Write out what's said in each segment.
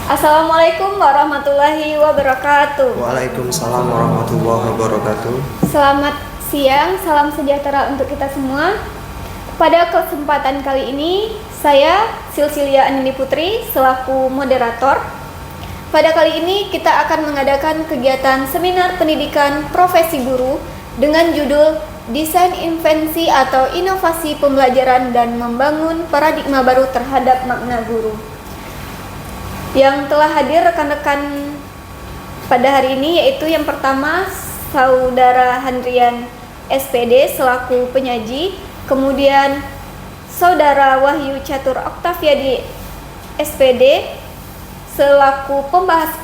Assalamualaikum warahmatullahi wabarakatuh. Waalaikumsalam warahmatullahi wabarakatuh. Selamat siang, salam sejahtera untuk kita semua. Pada kesempatan kali ini, saya Silsilia Anindi Putri selaku moderator. Pada kali ini kita akan mengadakan kegiatan seminar pendidikan profesi guru dengan judul Desain Invensi atau Inovasi Pembelajaran dan Membangun Paradigma Baru Terhadap Makna Guru. Yang telah hadir rekan-rekan pada hari ini yaitu yang pertama Saudara Handrian SPD selaku penyaji, kemudian Saudara Wahyu Catur Oktaviadi SPD selaku pembahas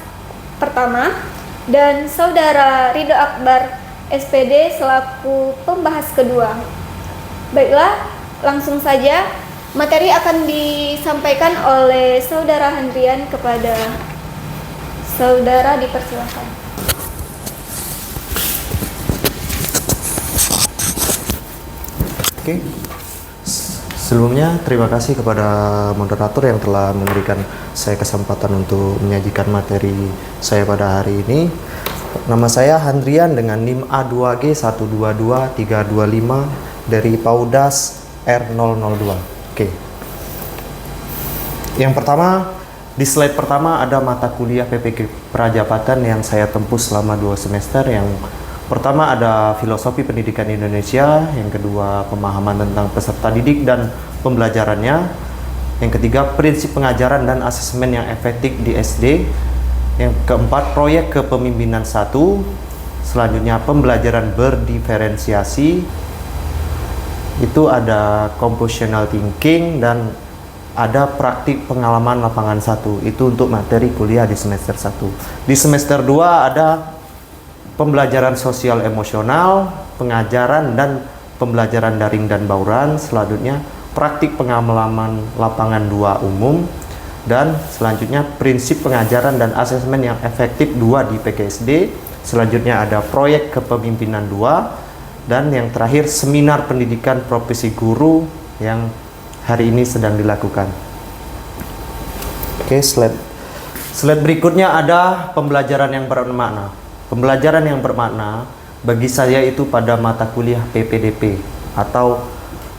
pertama, dan Saudara Ridho Akbar SPD selaku pembahas kedua. Baiklah, langsung saja materi akan disampaikan oleh Saudara Handrian kepada Saudara, dipersilakan. Oke. Sebelumnya terima kasih kepada moderator yang telah memberikan saya kesempatan untuk menyajikan materi saya pada hari ini. Nama saya Handrian dengan NIM A2G122325 dari Paudas R002. Oke. Yang pertama, di slide pertama ada mata kuliah PPG Prajabatan yang saya tempuh selama 2 semester. Yang pertama ada Filosofi Pendidikan Indonesia, yang kedua pemahaman tentang peserta didik dan pembelajarannya, yang ketiga prinsip pengajaran dan asesmen yang efektif di SD, yang keempat proyek kepemimpinan 1, selanjutnya pembelajaran berdiferensiasi. Itu ada compositional thinking dan ada praktik pengalaman lapangan 1. Itu untuk materi kuliah di semester 1. Di semester 2 ada pembelajaran sosial emosional, pengajaran dan pembelajaran daring dan bauran. Selanjutnya praktik pengalaman lapangan 2 umum, dan selanjutnya prinsip pengajaran dan asesmen yang efektif 2 di PKSD. Selanjutnya ada proyek kepemimpinan 2. Dan yang terakhir seminar pendidikan profesi guru yang hari ini sedang dilakukan. Oke, slide berikutnya ada pembelajaran yang bermakna. Pembelajaran yang bermakna bagi saya itu pada mata kuliah PPDP atau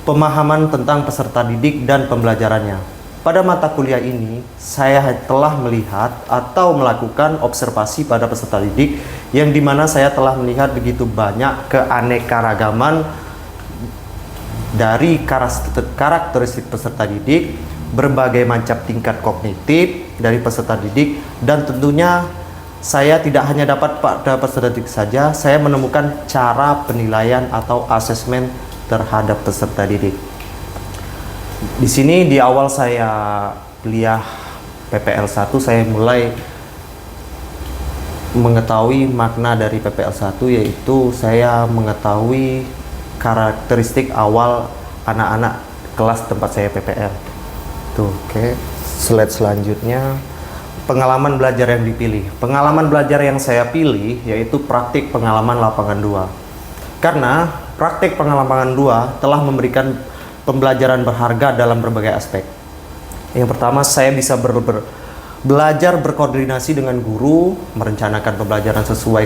pemahaman tentang peserta didik dan pembelajarannya. Pada mata kuliah ini, saya telah melihat atau melakukan observasi pada peserta didik, yang dimana saya telah melihat begitu banyak keanekaragaman dari karakteristik peserta didik, berbagai macam tingkat kognitif dari peserta didik, dan tentunya saya tidak hanya dapat pada peserta didik saja, saya menemukan cara penilaian atau asesmen terhadap peserta didik. Di sini di awal saya kuliah PPL 1, saya mulai mengetahui makna dari PPL 1, yaitu saya mengetahui karakteristik awal anak-anak kelas tempat saya PPL. Tuh, oke. Slide selanjutnya, pengalaman belajar yang dipilih. Pengalaman belajar yang saya pilih yaitu praktik pengalaman lapangan 2. Karena praktik pengalaman 2 telah memberikan pembelajaran berharga dalam berbagai aspek. Yang pertama, saya bisa belajar berkoordinasi dengan guru, merencanakan pembelajaran sesuai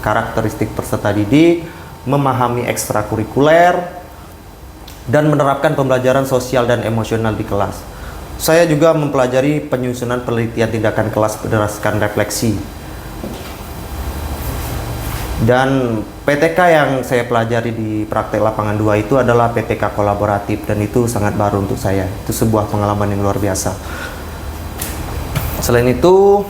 karakteristik peserta didik, memahami ekstrakurikuler, dan menerapkan pembelajaran sosial dan emosional di kelas. Saya juga mempelajari penyusunan penelitian tindakan kelas berdasarkan refleksi. Dan PTK yang saya pelajari di praktek lapangan 2 itu adalah PTK kolaboratif, dan itu sangat baru untuk saya. Itu sebuah pengalaman yang luar biasa. Selain itu,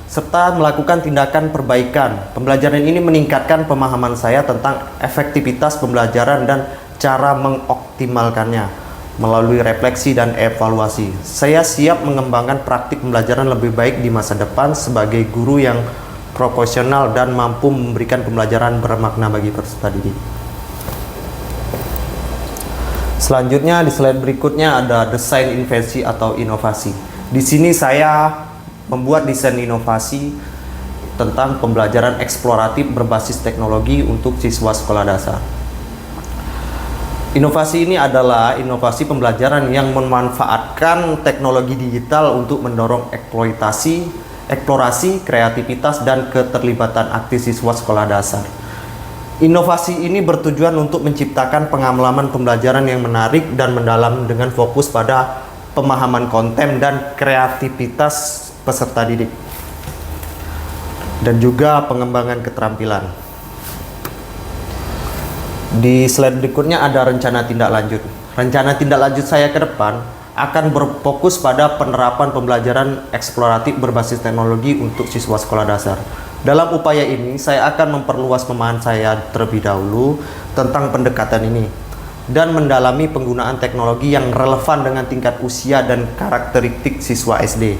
serta melakukan tindakan perbaikan. Pembelajaran ini meningkatkan pemahaman saya tentang efektivitas pembelajaran dan cara mengoptimalkannya melalui refleksi dan evaluasi. Saya siap mengembangkan praktik pembelajaran lebih baik di masa depan sebagai guru yang profesional dan mampu memberikan pembelajaran bermakna bagi peserta didik. Selanjutnya di slide berikutnya ada desain invensi atau inovasi. Di sini saya membuat desain inovasi tentang pembelajaran eksploratif berbasis teknologi untuk siswa sekolah dasar. Inovasi ini adalah inovasi pembelajaran yang memanfaatkan teknologi digital untuk mendorong eksplorasi, kreativitas, dan keterlibatan aktif siswa sekolah dasar. Inovasi ini bertujuan untuk menciptakan pengalaman pembelajaran yang menarik dan mendalam dengan fokus pada pemahaman konten dan kreativitas peserta didik, dan juga pengembangan keterampilan. Di slide berikutnya ada rencana tindak lanjut. Rencana tindak lanjut saya ke depan akan berfokus pada penerapan pembelajaran eksploratif berbasis teknologi untuk siswa sekolah dasar. Dalam upaya ini, saya akan memperluas pemahaman saya terlebih dahulu tentang pendekatan ini dan mendalami penggunaan teknologi yang relevan dengan tingkat usia dan karakteristik siswa SD.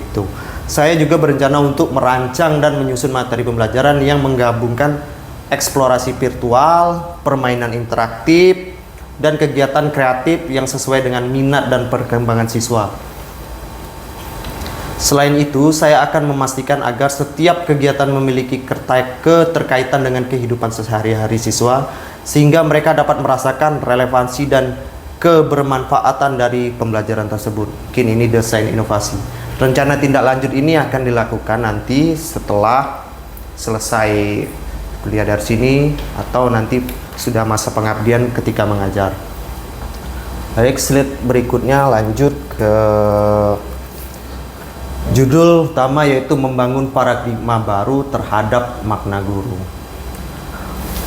Saya juga berencana untuk merancang dan menyusun materi pembelajaran yang menggabungkan eksplorasi virtual, permainan interaktif, dan kegiatan kreatif yang sesuai dengan minat dan perkembangan siswa. Selain itu, saya akan memastikan agar setiap kegiatan memiliki keterkaitan dengan kehidupan sehari-hari siswa, sehingga mereka dapat merasakan relevansi dan kebermanfaatan dari pembelajaran tersebut. Mungkin ini desain inovasi. Rencana tindak lanjut ini akan dilakukan nanti setelah selesai kuliah dari sini atau nanti sudah masa pengabdian ketika mengajar. Baik, slide berikutnya lanjut ke judul utama, yaitu membangun paradigma baru terhadap makna guru.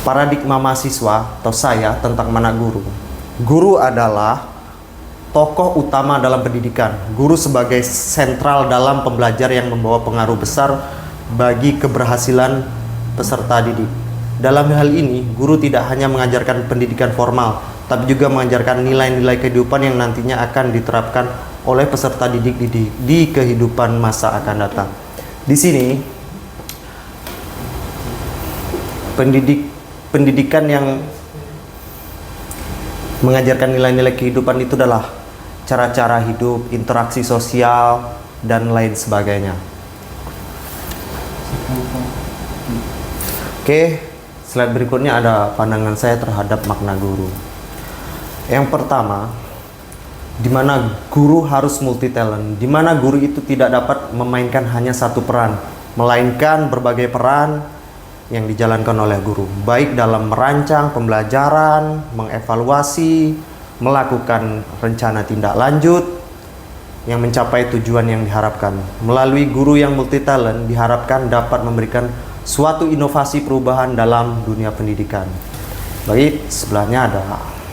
Paradigma mahasiswa atau saya tentang makna guru. Guru adalah tokoh utama dalam pendidikan. Guru sebagai sentral dalam pembelajar yang membawa pengaruh besar bagi keberhasilan peserta didik. Dalam hal ini, guru tidak hanya mengajarkan pendidikan formal, tapi juga mengajarkan nilai-nilai kehidupan yang nantinya akan diterapkan oleh peserta didik di kehidupan masa akan datang. Di sini, pendidikan yang mengajarkan nilai-nilai kehidupan itu adalah cara-cara hidup, interaksi sosial, dan lain sebagainya. Oke, slide berikutnya ada pandangan saya terhadap makna guru. Yang pertama, di mana guru harus multi talent, di mana guru itu tidak dapat memainkan hanya satu peran, melainkan berbagai peran yang dijalankan oleh guru, baik dalam merancang pembelajaran, mengevaluasi, melakukan rencana tindak lanjut yang mencapai tujuan yang diharapkan. Melalui guru yang multi talent diharapkan dapat memberikan suatu inovasi perubahan dalam dunia pendidikan. Baik, sebelahnya ada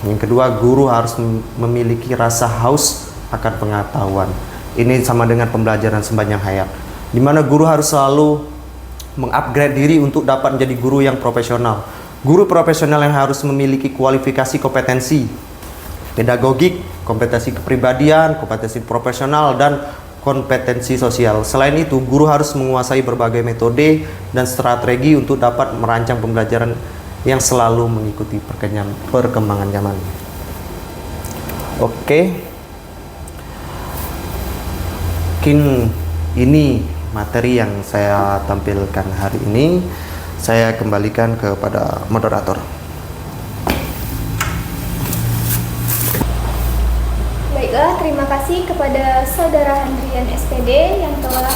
yang kedua, guru harus memiliki rasa haus akan pengetahuan. Ini sama dengan pembelajaran sepanjang hayat, di mana guru harus selalu mengupgrade diri untuk dapat menjadi guru yang profesional. Guru profesional yang harus memiliki kualifikasi kompetensi pedagogik, kompetensi kepribadian, kompetensi profesional, dan kompetensi sosial. Selain itu, guru harus menguasai berbagai metode dan strategi untuk dapat merancang pembelajaran yang selalu mengikuti perkembangan zaman. Oke, mungkin ini materi yang saya tampilkan hari ini. Saya kembalikan kepada moderator. Baiklah, terima kasih kepada Saudara Handrian SPD yang telah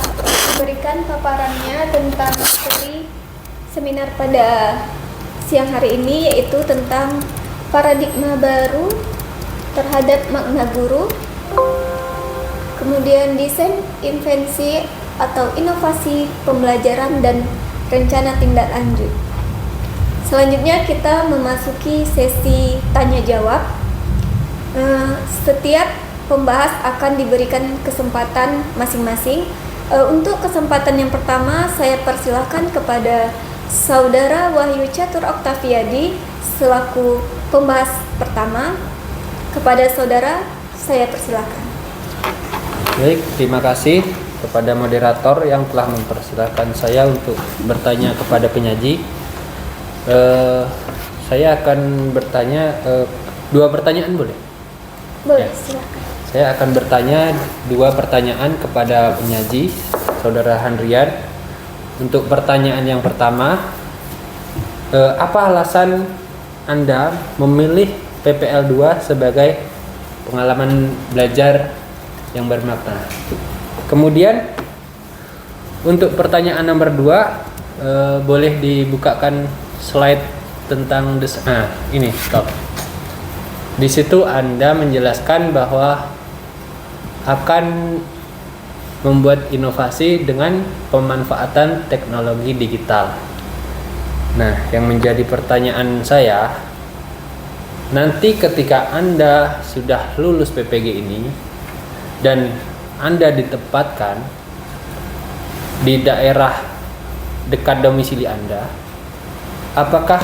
memberikan paparannya tentang materi seminar pada siang hari ini, yaitu tentang paradigma baru terhadap makna guru, kemudian desain invensi atau inovasi pembelajaran, dan rencana tindak lanjut. Selanjutnya kita memasuki sesi tanya jawab. Setiap pembahas akan diberikan kesempatan masing-masing. Untuk kesempatan yang pertama, saya persilahkan kepada Saudara Wahyu Catur Oktaviadi selaku pembahas pertama. Kepada saudara, saya persilahkan. Baik, terima kasih kepada moderator yang telah mempersilahkan saya untuk bertanya kepada penyaji. Saya akan bertanya dua pertanyaan, boleh? Boleh, Ya. silakan. Saya akan bertanya dua pertanyaan kepada penyaji, Saudara Handrian. Untuk pertanyaan yang pertama, apa alasan Anda memilih PPL 2 sebagai pengalaman belajar yang bermakna. Kemudian untuk pertanyaan nomor 2, boleh dibukakan slide tentang ini stop. Di situ Anda menjelaskan bahwa akan membuat inovasi dengan pemanfaatan teknologi digital. Nah, yang menjadi pertanyaan saya, nanti ketika Anda sudah lulus PPG ini dan Anda ditempatkan di daerah dekat domisili Anda, apakah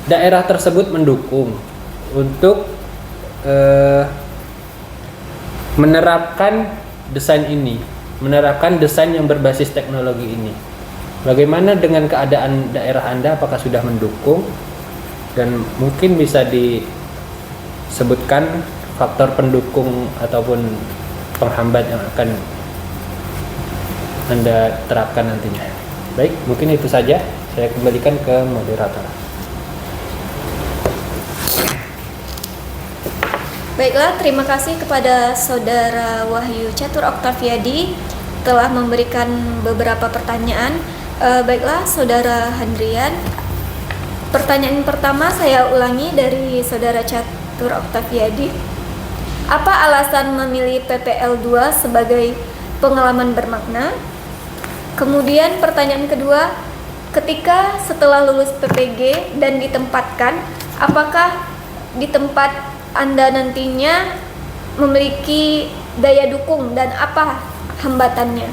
daerah tersebut mendukung untuk menerapkan desain ini, menerapkan desain yang berbasis teknologi ini? Bagaimana dengan keadaan daerah Anda, apakah sudah mendukung? Dan mungkin bisa disebutkan faktor pendukung ataupun penghambat yang akan Anda terapkan nantinya. Baik, mungkin itu saja. Saya kembalikan ke moderator. Baiklah, terima kasih kepada Saudara Wahyu Catur Oktaviadi telah memberikan beberapa pertanyaan. Baiklah, Saudara Handrian, pertanyaan pertama saya ulangi dari Saudara Catur Oktaviadi. Apa alasan memilih PPL 2 sebagai pengalaman bermakna? Kemudian pertanyaan kedua, ketika setelah lulus PPG dan ditempatkan, apakah di tempat Anda nantinya memiliki daya dukung dan apa hambatannya?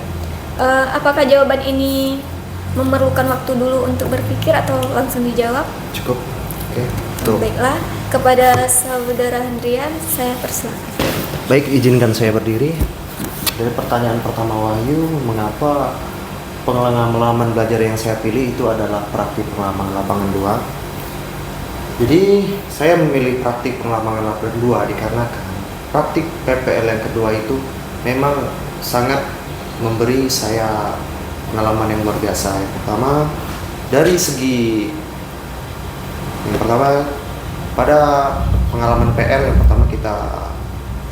Apakah jawaban ini memerlukan waktu dulu untuk berpikir atau langsung dijawab? Cukup. Oke. Tuh. Baiklah, kepada Saudara Hendrian saya persilakan. Baik, izinkan saya berdiri. Dari pertanyaan pertama Wahyu, mengapa pengalaman belajar yang saya pilih itu adalah praktik pengalaman lapangan 2? Jadi saya memilih praktik pengalaman lapangan 2 dikarenakan praktik PPL yang kedua itu memang sangat memberi saya pengalaman yang luar biasa. Yang pertama, dari segi pada pengalaman PL yang pertama kita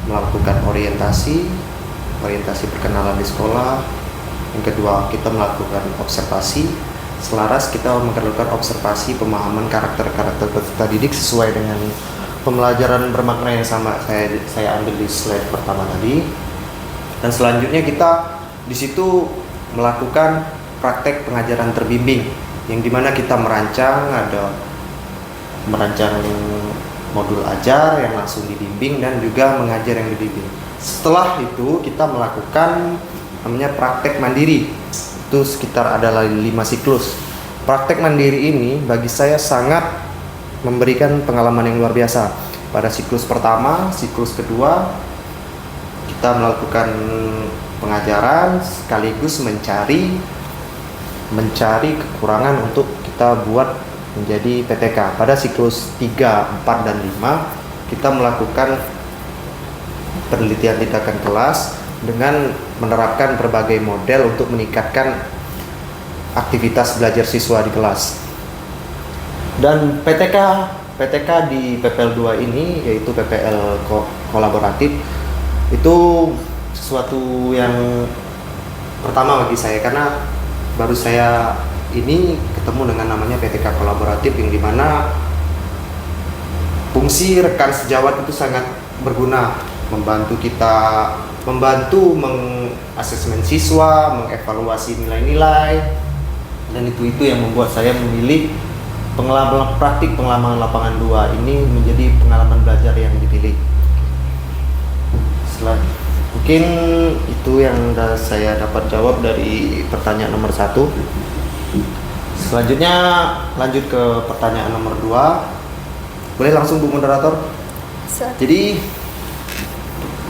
melakukan orientasi perkenalan di sekolah. Yang kedua, kita melakukan observasi. Selaras kita melakukan observasi pemahaman karakter-karakter peserta didik sesuai dengan pembelajaran bermakna yang sama saya ambil di slide pertama tadi. Dan selanjutnya kita di situ melakukan praktek pengajaran terbimbing yang dimana kita merancang modul ajar yang langsung dibimbing dan juga mengajar yang dibimbing. Setelah itu kita melakukan namanya praktek mandiri. Itu sekitar adalah 5 siklus. Praktek mandiri ini bagi saya sangat memberikan pengalaman yang luar biasa. Pada siklus pertama, siklus kedua kita melakukan pengajaran sekaligus mencari kekurangan untuk kita buat menjadi PTK. Pada siklus 3, 4 dan 5 kita melakukan penelitian tindakan kelas dengan menerapkan berbagai model untuk meningkatkan aktivitas belajar siswa di kelas. Dan PTK di PPL 2 ini yaitu PPL kolaboratif itu sesuatu yang pertama bagi saya karena baru saya ini ketemu dengan namanya PTK kolaboratif yang dimana fungsi rekan sejawat itu sangat berguna, membantu mengasesmen siswa, mengevaluasi nilai-nilai, dan itu yang membuat saya memilih praktik pengalaman lapangan 2 ini menjadi pengalaman belajar yang dipilih. Mungkin itu yang saya dapat jawab dari pertanyaan nomor 1. Selanjutnya lanjut ke pertanyaan nomor 2. Boleh langsung Bu Moderator? Jadi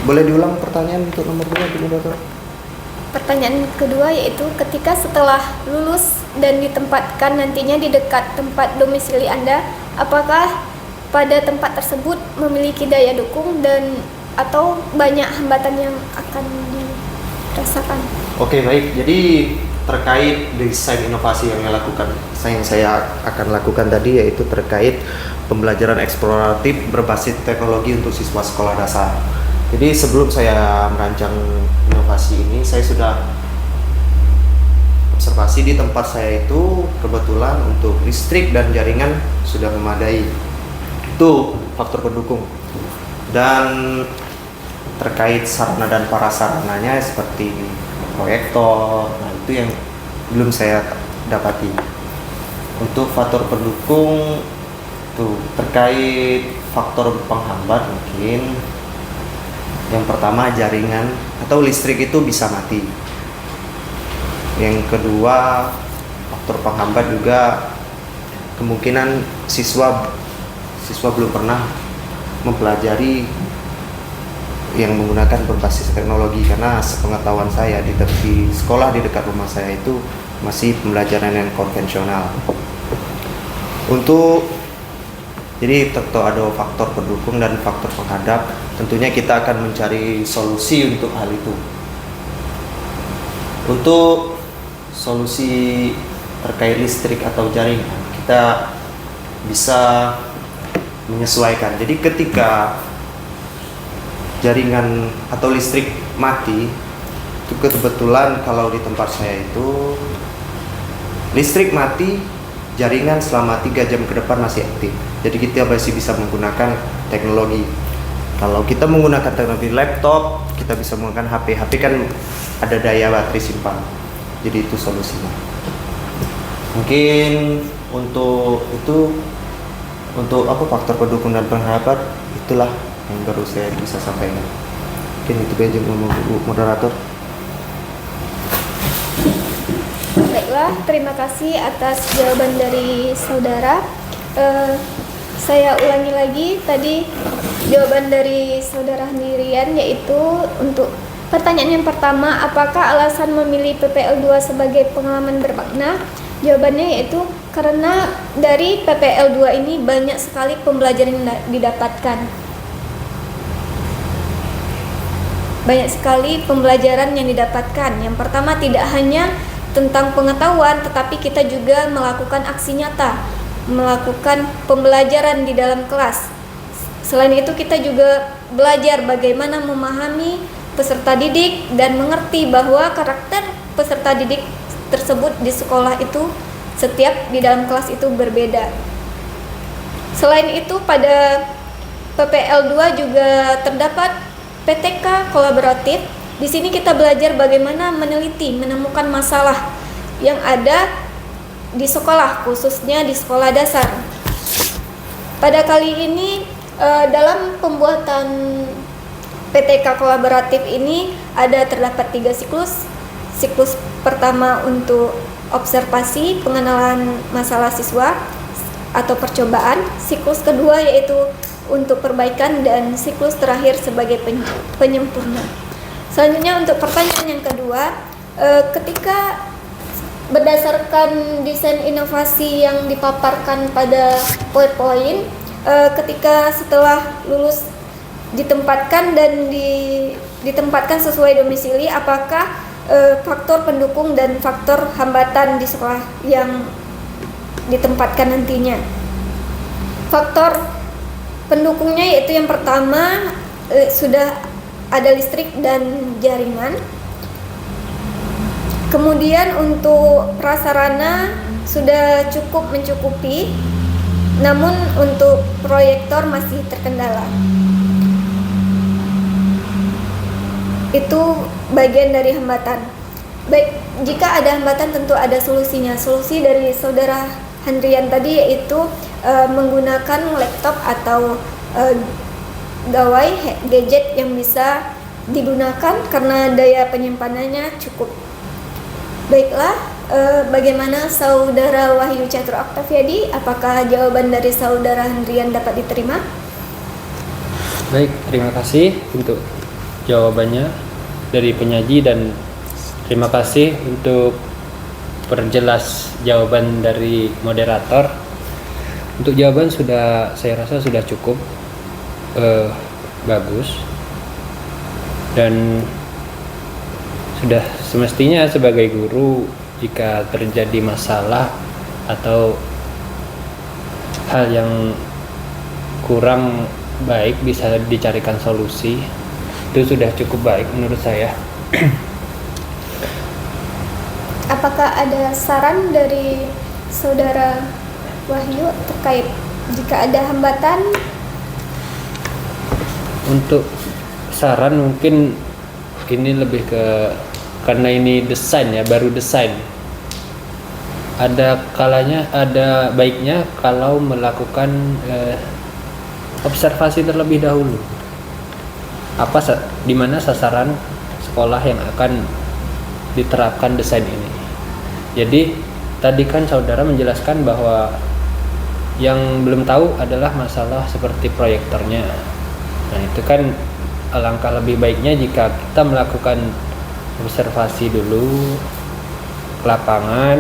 boleh diulang pertanyaan untuk nomor 2 Bu Moderator? Pertanyaan kedua yaitu ketika setelah lulus dan ditempatkan nantinya di dekat tempat domisili Anda, apakah pada tempat tersebut memiliki daya dukung dan atau banyak hambatan yang akan dirasakan? Oke, baik. Jadi terkait desain inovasi yang saya akan lakukan tadi, yaitu terkait pembelajaran eksploratif berbasis teknologi untuk siswa sekolah dasar. Jadi sebelum saya merancang inovasi ini, saya sudah observasi di tempat saya itu kebetulan untuk listrik dan jaringan sudah memadai. Itu faktor pendukung. Dan terkait sarana dan prasarananya seperti proyektor, nah itu yang belum saya dapati. Untuk faktor pendukung tuh terkait faktor penghambat, mungkin yang pertama jaringan atau listrik itu bisa mati. Yang kedua faktor penghambat juga kemungkinan siswa belum pernah mempelajari yang menggunakan berbasis teknologi, karena sepengetahuan saya di sekolah di dekat rumah saya itu masih pembelajaran yang konvensional. Jadi tentu ada faktor pendukung dan faktor penghadap. Tentunya kita akan mencari solusi untuk hal itu. Untuk solusi terkait listrik atau jaringan, kita bisa menyesuaikan. Jadi ketika jaringan atau listrik mati, itu kebetulan kalau di tempat saya itu listrik mati, jaringan selama 3 jam ke depan masih aktif. Jadi kita masih bisa menggunakan teknologi. Kalau kita menggunakan teknologi laptop, kita bisa menggunakan HP. HP kan ada daya baterai simpan. Jadi itu solusinya. Mungkin untuk faktor pendukung dan penghambat, itulah yang baru saya bisa sampaikan. Mungkin itu aja Bu moderator. Baiklah, terima kasih atas jawaban dari saudara. Saya ulangi lagi tadi jawaban dari saudara Nirian, yaitu untuk pertanyaan yang pertama, apakah alasan memilih PPL 2 sebagai pengalaman bermakna? Jawabannya yaitu karena dari PPL 2 ini banyak sekali pembelajaran yang didapatkan. Banyak sekali pembelajaran yang didapatkan. Yang pertama, tidak hanya tentang pengetahuan, tetapi kita juga melakukan aksi nyata, melakukan pembelajaran di dalam kelas. Selain itu, kita juga belajar bagaimana memahami peserta didik dan mengerti bahwa karakter peserta didik tersebut di sekolah itu setiap di dalam kelas itu berbeda. Selain itu, pada PPL 2 juga terdapat PTK kolaboratif. Di sini kita belajar bagaimana meneliti, menemukan masalah yang ada di sekolah, khususnya di sekolah dasar. Pada kali ini dalam pembuatan PTK kolaboratif ini terdapat 3 siklus. Siklus pertama untuk observasi, pengenalan masalah siswa atau percobaan. Siklus kedua yaitu untuk perbaikan, dan siklus terakhir sebagai penyempurna. Selanjutnya untuk pertanyaan yang kedua, ketika berdasarkan desain inovasi yang dipaparkan pada PowerPoint, ketika setelah lulus ditempatkan dan ditempatkan sesuai domisili, apakah faktor pendukung dan faktor hambatan di sekolah yang ditempatkan nantinya? Faktor pendukungnya yaitu yang pertama, sudah ada listrik dan jaringan. Kemudian untuk prasarana sudah cukup mencukupi, namun untuk proyektor masih terkendala. Itu bagian dari hambatan. Baik, jika ada hambatan tentu ada solusinya. Solusi dari saudara Handrian tadi yaitu menggunakan laptop atau gawai gadget yang bisa digunakan karena daya penyimpanannya cukup. Baiklah, bagaimana saudara Wahyu Catur Oktaviadi? Apakah jawaban dari saudara Handrian dapat diterima? Baik, terima kasih untuk jawabannya dari penyaji, dan terima kasih untuk perjelas jawaban dari moderator. Untuk jawaban saya rasa sudah cukup bagus, dan sudah semestinya sebagai guru jika terjadi masalah atau hal yang kurang baik bisa dicarikan solusi. Itu sudah cukup baik menurut saya. Apakah ada saran dari Saudara Wahyu terkait jika ada hambatan? Untuk saran mungkin ini lebih ke, karena ini desain ya, baru desain. Ada kalanya, ada baiknya kalau melakukan observasi terlebih dahulu. Di mana sasaran sekolah yang akan diterapkan desain ini. Jadi tadi kan saudara menjelaskan bahwa yang belum tahu adalah masalah seperti proyektornya. Nah, itu kan alangkah lebih baiknya jika kita melakukan observasi dulu ke lapangan.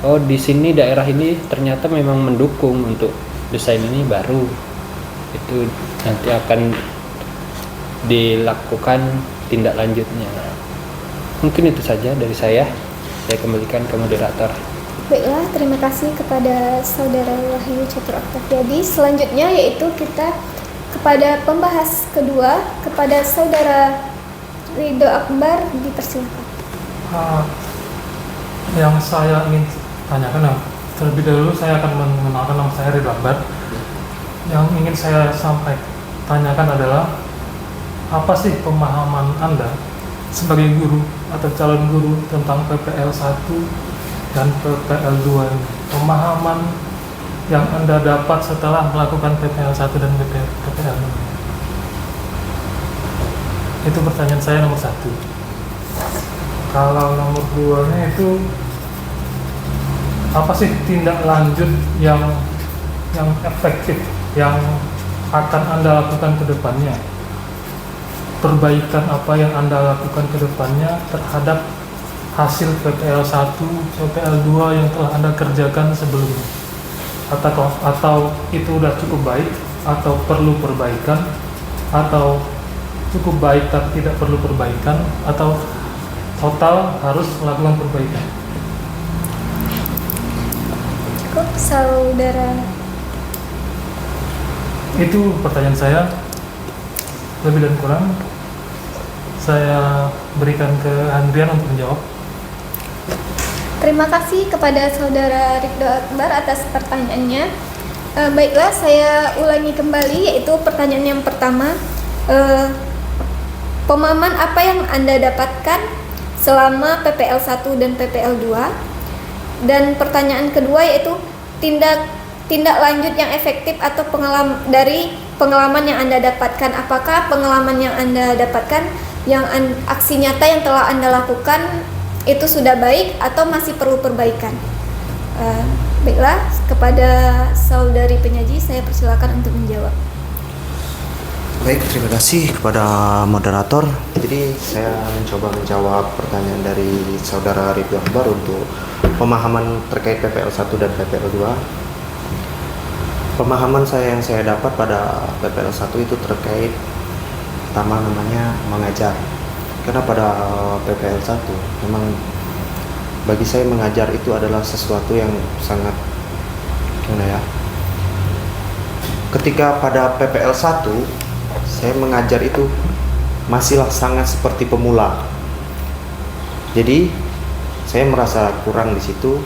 Oh, di sini daerah ini ternyata memang mendukung untuk desain ini baru. Itu nanti akan dilakukan tindak lanjutnya. Mungkin itu saja dari saya. Saya kembalikan ke moderator. Baiklah, terima kasih kepada Saudara Wahyu Catur Octaviadi. Selanjutnya yaitu kita kepada pembahas kedua, kepada Saudara Ridho Akbar, dipersilakan. Yang saya ingin tanyakan, terlebih dahulu saya akan mengenalkan nama saya Ridho Akbar. Yang ingin saya tanyakan adalah, apa sih pemahaman Anda sebagai guru atau calon guru tentang PPL 1 dan PPL 2 ini? Pemahaman yang Anda dapat setelah melakukan PPL 1 dan PPL 2. Itu pertanyaan saya nomor 1. Kalau nomor 2-nya itu, apa sih tindak lanjut yang efektif yang akan Anda lakukan ke depannya? Perbaikan apa yang Anda lakukan ke depannya terhadap hasil PPL 1, PPL 2 yang telah Anda kerjakan sebelumnya? Atau itu udah cukup baik, atau perlu perbaikan, atau cukup baik tapi tidak perlu perbaikan, atau total harus melakukan perbaikan? Cukup, Saudara. Itu pertanyaan saya. Lebih dan kurang saya berikan ke Andrian untuk menjawab. Terima kasih kepada Saudara Ridho Akbar atas pertanyaannya. Baiklah, saya ulangi kembali, yaitu pertanyaan yang pertama, pemahaman apa yang Anda dapatkan selama PPL 1 dan PPL 2? Dan pertanyaan kedua yaitu tindak lanjut yang efektif atau pengalaman yang Anda dapatkan. Apakah pengalaman yang Anda dapatkan, aksi nyata yang telah Anda lakukan itu sudah baik atau masih perlu perbaikan? Baiklah, kepada Saudari penyaji saya persilakan untuk menjawab. Baik, terima kasih kepada moderator. Jadi saya mencoba menjawab pertanyaan dari Saudara Ridho Akbar untuk pemahaman terkait PPL 1 dan PPL 2. Pemahaman yang saya dapat pada PPL 1 itu terkait pertama namanya mengajar. Karena pada PPL 1 memang bagi saya mengajar itu adalah sesuatu yang sangat ketika pada PPL 1 saya mengajar itu masihlah sangat seperti pemula. Jadi saya merasa kurang di situ.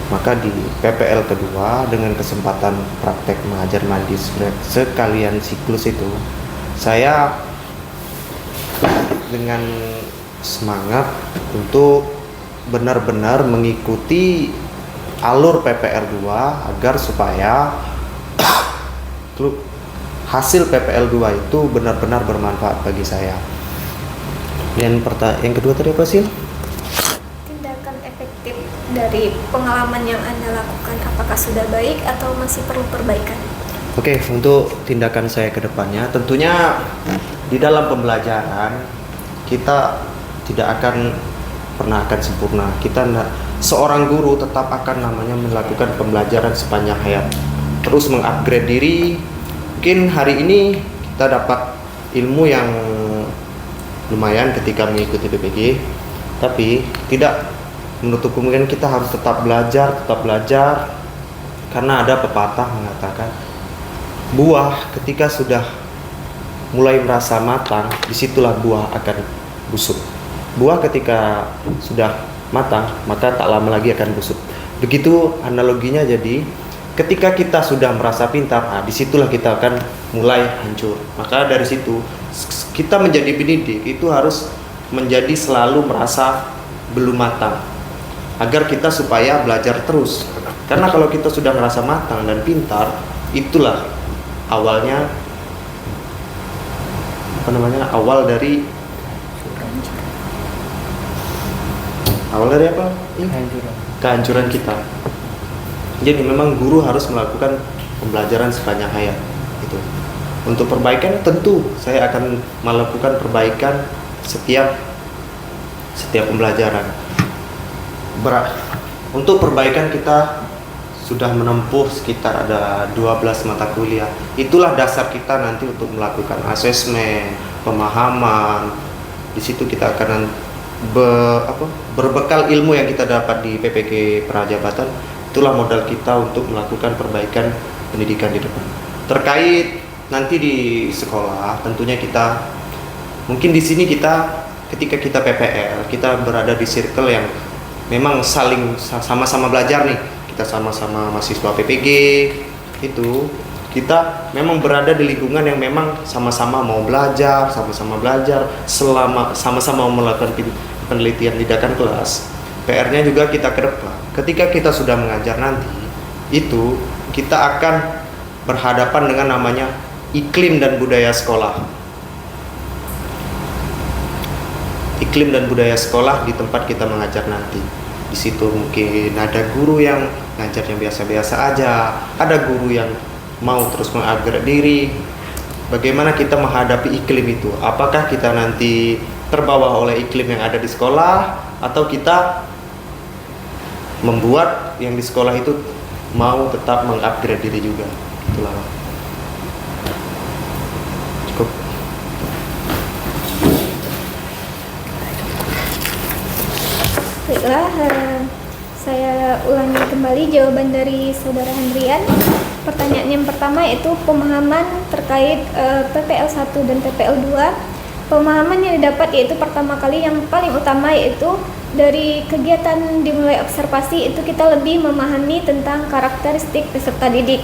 Maka di PPL kedua dengan kesempatan praktek mengajar mandiri sekalian siklus itu, saya dengan semangat untuk benar-benar mengikuti alur PPL 2 agar supaya hasil PPL 2 itu benar-benar bermanfaat bagi saya. Yang kedua tadi apa sih? Tindakan efektif dari pengalaman yang Anda lakukan, apakah sudah baik atau masih perlu perbaikan? Oke, untuk tindakan saya ke depannya, tentunya di dalam pembelajaran kita tidak pernah akan sempurna. Seorang guru tetap akan melakukan pembelajaran sepanjang hayat, terus mengupgrade diri. Mungkin hari ini kita dapat ilmu yang lumayan ketika mengikuti PPG, Tapi tidak menutup kemungkinan kita harus tetap belajar, karena ada pepatah mengatakan buah ketika sudah mulai merasa matang, disitulah buah akan busuk. Buah ketika sudah matang, maka tak lama lagi akan busuk. Begitu analoginya. Jadi ketika kita sudah merasa pintar, disitulah kita akan mulai hancur. Maka dari situ kita menjadi pendidik itu harus menjadi selalu merasa belum matang, agar kita supaya belajar terus. Karena kalau kita sudah merasa matang dan pintar, itulah awalnya awal dari apa? Kehancuran kita. Jadi memang guru harus melakukan pembelajaran sepanjang hayat. Itu. Untuk perbaikan tentu saya akan melakukan perbaikan setiap pembelajaran. Untuk perbaikan kita sudah menempuh sekitar ada 12 mata kuliah. Itulah dasar kita nanti untuk melakukan asesmen, pemahaman. Di situ kita akan berbekal ilmu yang kita dapat di PPK Prajabatan. Itulah modal kita untuk melakukan perbaikan pendidikan di depan. Terkait nanti di sekolah, tentunya kita mungkin di sini ketika kita PPL, kita berada di circle yang memang saling sama-sama belajar nih. Kita sama-sama mahasiswa PPG, itu kita memang berada di lingkungan yang memang sama-sama mau belajar, sama-sama mau melakukan penelitian tindakan kelas. PR-nya juga kita ke depan. Ketika kita sudah mengajar nanti, itu kita akan berhadapan dengan namanya iklim dan budaya sekolah. Iklim dan budaya sekolah di tempat kita mengajar nanti. Di situ mungkin ada guru yang ngajarnya biasa-biasa aja, ada guru yang mau terus mengupgrade diri. Bagaimana kita menghadapi iklim itu? Apakah kita nanti terbawa oleh iklim yang ada di sekolah, atau kita membuat yang di sekolah itu mau tetap mengupgrade diri juga? Itulah. Cukup. Baiklah, saya ulangi kembali jawaban dari Saudara Hendrian. Pertanyaan yang pertama yaitu pemahaman terkait PPL 1 dan PPL 2. Pemahaman yang didapat yaitu pertama kali yang paling utama yaitu dari kegiatan dimulai observasi itu kita lebih memahami tentang karakteristik peserta didik.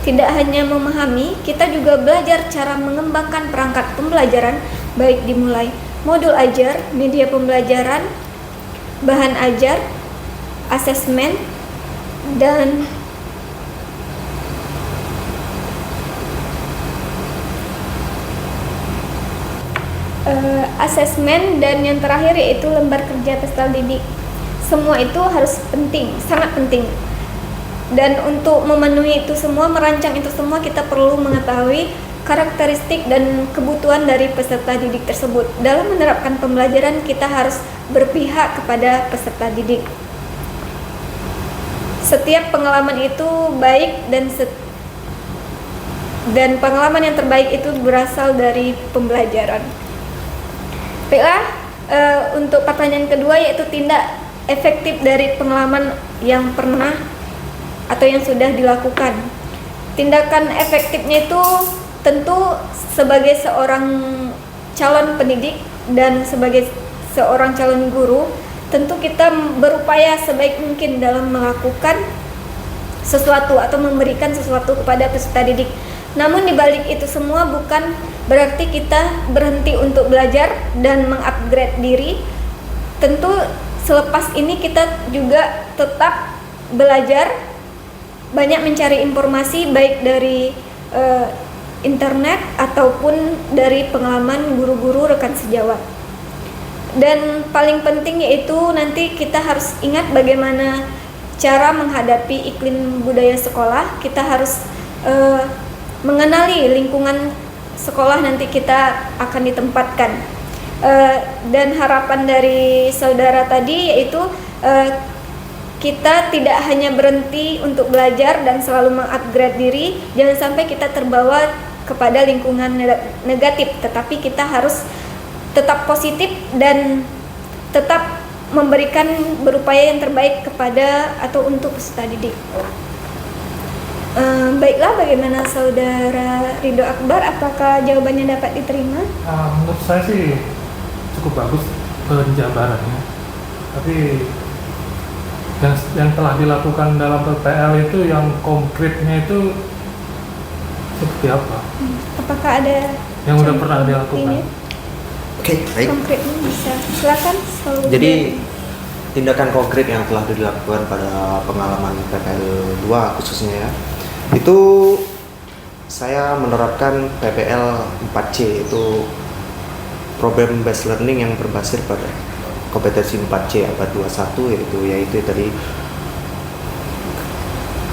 Tidak hanya memahami, kita juga belajar cara mengembangkan perangkat pembelajaran, baik dimulai modul ajar, media pembelajaran, bahan ajar, asesmen, dan yang terakhir yaitu lembar kerja peserta didik. Semua itu harus penting, sangat penting. Dan untuk memenuhi itu semua, merancang itu semua, kita perlu mengetahui karakteristik dan kebutuhan dari peserta didik tersebut. Dalam menerapkan pembelajaran, kita harus berpihak kepada peserta didik. Setiap pengalaman itu baik dan pengalaman yang terbaik itu berasal dari pembelajaran. Baiklah, untuk pertanyaan kedua yaitu tindak efektif dari pengalaman yang pernah atau yang sudah dilakukan. Tindakan efektifnya itu tentu sebagai seorang calon pendidik dan sebagai seorang calon guru, tentu kita berupaya sebaik mungkin dalam melakukan sesuatu atau memberikan sesuatu kepada peserta didik. Namun di balik itu semua bukan berarti kita berhenti untuk belajar dan mengupgrade diri. Tentu selepas ini kita juga tetap belajar, banyak mencari informasi baik dari internet ataupun dari pengalaman guru-guru rekan sejawat. Dan paling penting yaitu nanti kita harus ingat bagaimana cara menghadapi iklim budaya sekolah. Kita harus mengenali lingkungan sekolah nanti kita akan ditempatkan. Dan harapan dari saudara tadi yaitu kita tidak hanya berhenti untuk belajar dan selalu mengupgrade diri, jangan sampai kita terbawa kepada lingkungan negatif, tetapi kita harus tetap positif dan tetap memberikan berupaya yang terbaik kepada atau untuk peserta didik. Baiklah, bagaimana Saudara Ridho Akbar? Apakah jawabannya dapat diterima? Menurut saya sih cukup bagus penjabarannya. Tapi yang telah dilakukan dalam PPL itu yang konkretnya itu seperti apa? Apakah ada Yang udah contoh pernah dilakukan? buktinya? Oke, baik. Konkretnya bisa. Silakan. Saudara. Jadi tindakan konkret yang telah dilakukan pada pengalaman PPL 2 khususnya ya, itu saya menerapkan PPL 4C, itu problem based learning yang berbasis pada kompetensi 4C abad 21, yaitu tadi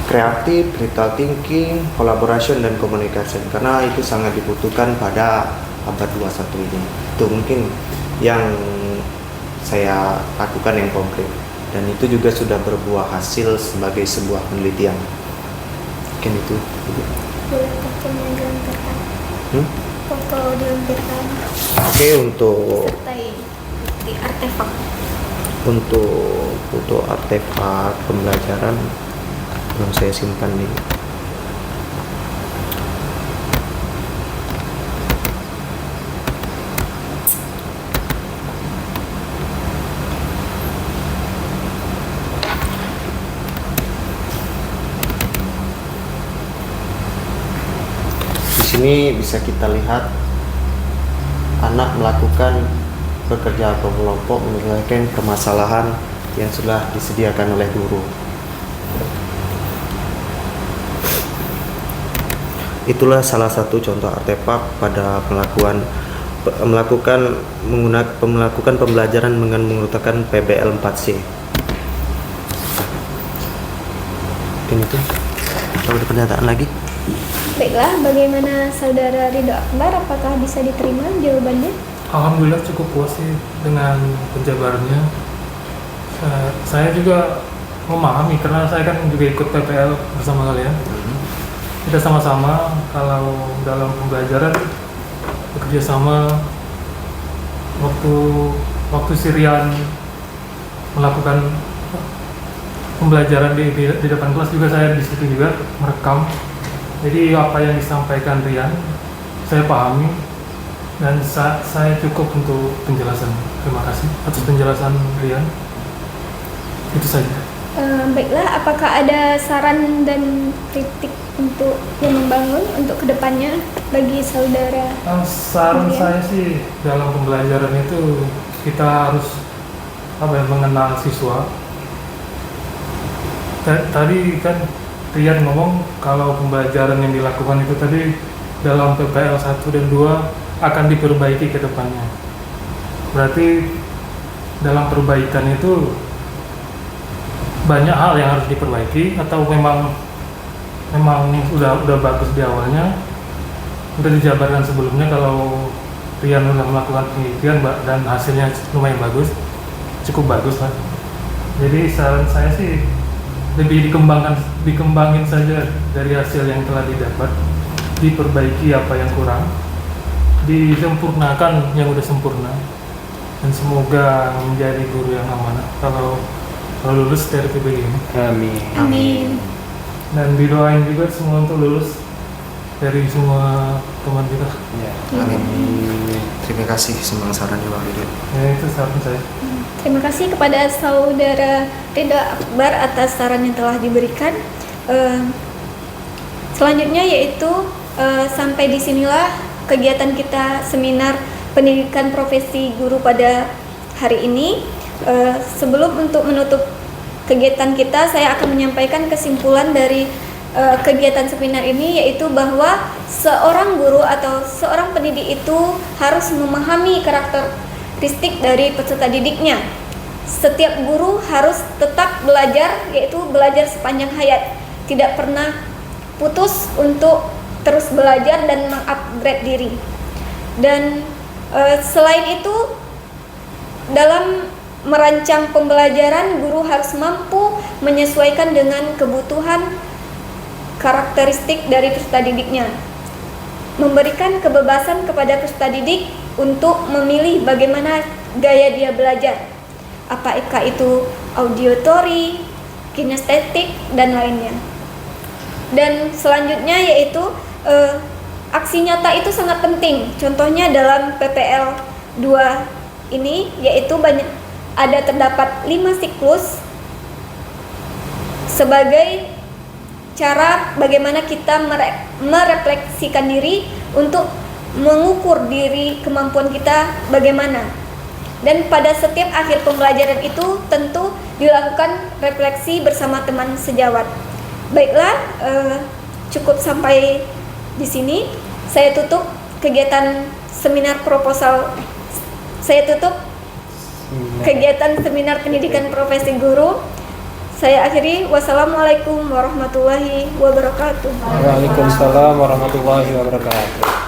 kreatif, critical thinking, collaboration, dan communication, karena itu sangat dibutuhkan pada abad 21 ini. Itu mungkin yang saya lakukan yang konkret, dan itu juga sudah berbuah hasil sebagai sebuah penelitian. Mungkin itu. Boleh fotonya dilampirkan. Foto dilampirkan. Oke, untuk Sertai bukti artefak. untuk foto artefak pembelajaran belum saya simpan nih. Di sini bisa kita lihat anak melakukan bekerja kelompok menyelesaikan permasalahan yang sudah disediakan oleh guru. Itulah salah satu contoh artefak pada melakukan pembelajaran dengan menggunakan PBL 4C. Ini tuh. Kalau ada pernyataan lagi? Baiklah, bagaimana Saudara Ridho Akbar? Apakah bisa diterima jawabannya? Alhamdulillah cukup puas sih dengan penjabarannya. Saya juga memahami karena saya kan juga ikut PPL bersama kalian. Kita sama-sama kalau dalam pembelajaran bekerja sama, waktu Sirian melakukan pembelajaran di depan kelas juga saya di situ juga merekam. Jadi apa yang disampaikan Rian saya pahami dan saya cukup untuk penjelasan. Terima kasih atas penjelasan Rian. Itu saja. Baiklah, apakah ada saran dan kritik untuk yang membangun untuk kedepannya bagi Saudara? Saran Rian? saya sih dalam pembelajaran itu kita harus mengenal siswa. Tadi kan Rian ngomong kalau pembelajaran yang dilakukan itu tadi dalam PPL 1 dan 2 akan diperbaiki ke depannya. Berarti dalam perbaikan itu banyak hal yang harus diperbaiki atau memang udah bagus di awalnya, udah dijabarkan sebelumnya kalau Rian udah melakukan penelitian dan hasilnya lumayan bagus, cukup bagus lah. Jadi saran saya sih lebih dikembangin saja dari hasil yang telah didapat, diperbaiki apa yang kurang, disempurnakan yang udah sempurna, dan semoga menjadi guru yang amanah kalau lulus dari PBG ini. Amin. Amin. Dan didoain juga semua untuk lulus dari semua teman kita. Ya. Amin. Terima kasih semua sarannya Bang Ridho. Ya itu saran saya. Terima kasih kepada Saudara Ridho Akbar atas saran yang telah diberikan. Selanjutnya yaitu sampai disinilah kegiatan kita seminar pendidikan profesi guru pada hari ini. Sebelum untuk menutup kegiatan kita, saya akan menyampaikan kesimpulan dari kegiatan seminar ini, yaitu bahwa seorang guru atau seorang pendidik itu harus memahami karakteristik dari peserta didiknya. Setiap guru harus tetap belajar, yaitu belajar sepanjang hayat, tidak pernah putus untuk terus belajar dan mengupgrade diri. Dan selain itu, dalam merancang pembelajaran, guru harus mampu menyesuaikan dengan kebutuhan karakteristik dari peserta didiknya, memberikan kebebasan kepada peserta didik untuk memilih bagaimana gaya dia belajar. apakah itu auditory, kinestetik, dan lainnya. Dan selanjutnya yaitu aksi nyata itu sangat penting. Contohnya dalam PPL 2 ini yaitu terdapat 5 siklus sebagai cara bagaimana kita merefleksikan diri untuk mengukur diri kemampuan kita bagaimana. Dan pada setiap akhir pembelajaran itu tentu dilakukan refleksi bersama teman sejawat. Baiklah, cukup sampai di sini. Saya tutup kegiatan seminar proposal. Saya tutup kegiatan seminar pendidikan profesi guru. Saya akhiri. Wassalamualaikum warahmatullahi wabarakatuh. Waalaikumsalam warahmatullahi wabarakatuh.